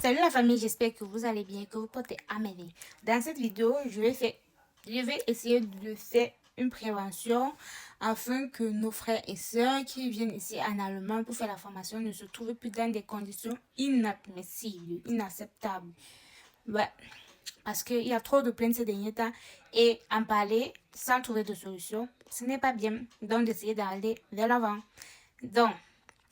Salut la famille, j'espère que vous allez bien, que vous portez à merveille. Dans cette vidéo, je vais essayer de faire une prévention afin que nos frères et sœurs qui viennent ici en Allemagne pour faire la formation ne se trouvent plus dans des conditions inadmissibles, inacceptables. Ouais, parce qu'il y a trop de plaintes ces derniers temps et en parler sans trouver de solution, ce n'est pas bien. Donc d'essayer d'aller vers l'avant. Donc,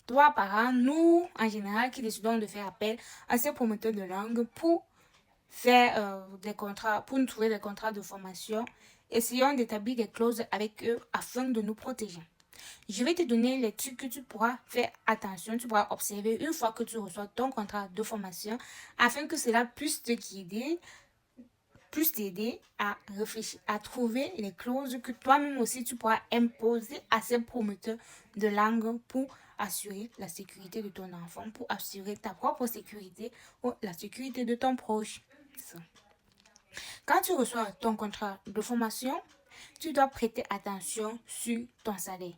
toi, parents, nous, en général, qui décidons de faire appel à ces promoteurs de langue pour faire des contrats, pour nous trouver des contrats de formation, essayons d'établir des clauses avec eux afin de nous protéger. Je vais te donner les trucs que tu pourras faire attention, tu pourras observer une fois que tu reçois ton contrat de formation afin que cela puisse te guider, puisse t'aider à réfléchir, à trouver les clauses que toi-même aussi tu pourras imposer à ces promoteurs de langue pour assurer la sécurité de ton enfant, pour assurer ta propre sécurité ou la sécurité de ton proche. Quand tu reçois ton contrat de formation, tu dois prêter attention sur ton salaire.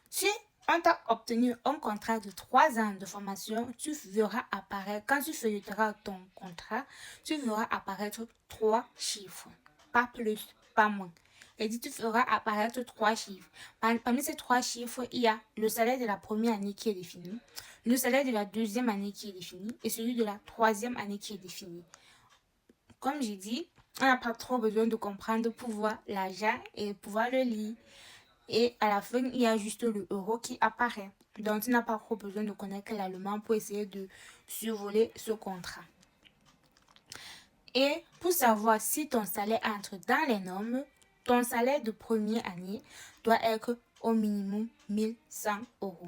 Si on t'a obtenu un contrat de 3 ans de formation, tu verras apparaître, quand tu feuilleteras ton contrat, tu verras apparaître 3 chiffres. Pas plus, pas moins. Et dit, tu feras apparaître 3 chiffres. Parmi ces 3 chiffres, il y a le salaire de la première année qui est défini, le salaire de la deuxième année qui est défini et celui de la troisième année qui est défini. Comme j'ai dit, on n'a pas trop besoin de comprendre pour voir l'argent et pouvoir le lire. Et à la fin, il y a juste le euro qui apparaît. Donc, tu n'as pas trop besoin de connaître l'allemand pour essayer de survoler ce contrat. Et pour savoir si ton salaire entre dans les normes, ton salaire de première année doit être au minimum 1 100 euros.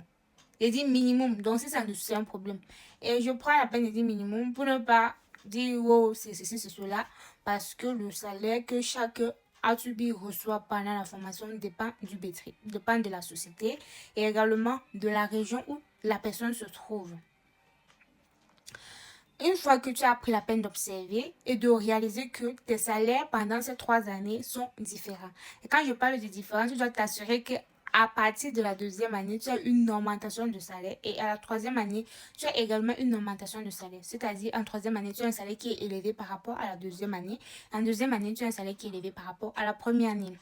J'ai dit minimum, donc si ça c'est un problème. Et je prends la peine de dire minimum pour ne pas dire oh, c'est ceci, c'est cela, parce que le salaire que chaque atelier reçoit pendant la formation dépend du métier, dépend de la société et également de la région où la personne se trouve. Une fois que tu as pris la peine d'observer et de réaliser que tes salaires pendant ces 3 années sont différents. Et quand je parle de différence, tu dois t'assurer que à partir de la deuxième année, tu as une augmentation de salaire et à la troisième année, tu as également une augmentation de salaire. C'est-à-dire, en troisième année, tu as un salaire qui est élevé par rapport à la deuxième année. En deuxième année, tu as un salaire qui est élevé par rapport à la première année.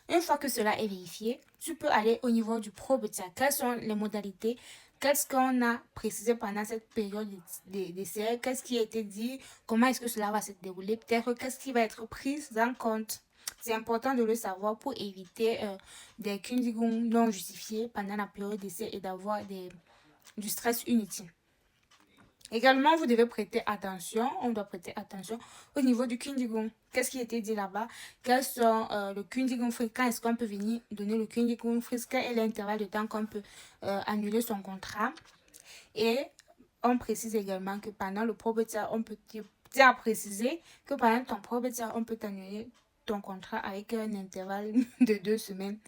Une fois que cela est vérifié, tu peux aller au niveau du probetia. Quelles sont les modalités? Qu'est-ce qu'on a précisé pendant cette période d'essai? Qu'est-ce qui a été dit? Comment est-ce que cela va se dérouler? Peut-être qu'est-ce qui va être pris en compte? C'est important de le savoir pour éviter des kündigungen non justifiés pendant la période d'essai et d'avoir du stress inutile. Également, vous devez prêter attention, on doit prêter attention au niveau du Kündigung. Qu'est-ce qui a été dit là-bas? Quels sont le Kündigungsfrist? Quand est-ce qu'on peut venir donner le Kündigungsfrist? Quel est l'intervalle de temps qu'on peut annuler son contrat? Et on précise également que pendant le propriétaire, on peut à préciser que pendant ton propriétaire, on peut annuler ton contrat avec un intervalle de 2 semaines.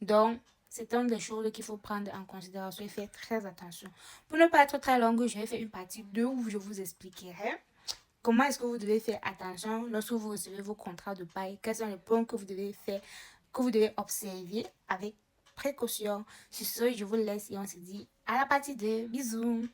Donc, c'est une des choses qu'il faut prendre en considération et faire très attention. Pour ne pas être très longue, je vais faire une partie 2 où je vous expliquerai comment est-ce que vous devez faire attention lorsque vous recevez vos contrats de bail. Quels sont les points que vous devez faire, que vous devez observer avec précaution. Sur ce, je vous laisse et on se dit à la partie 2. Bisous.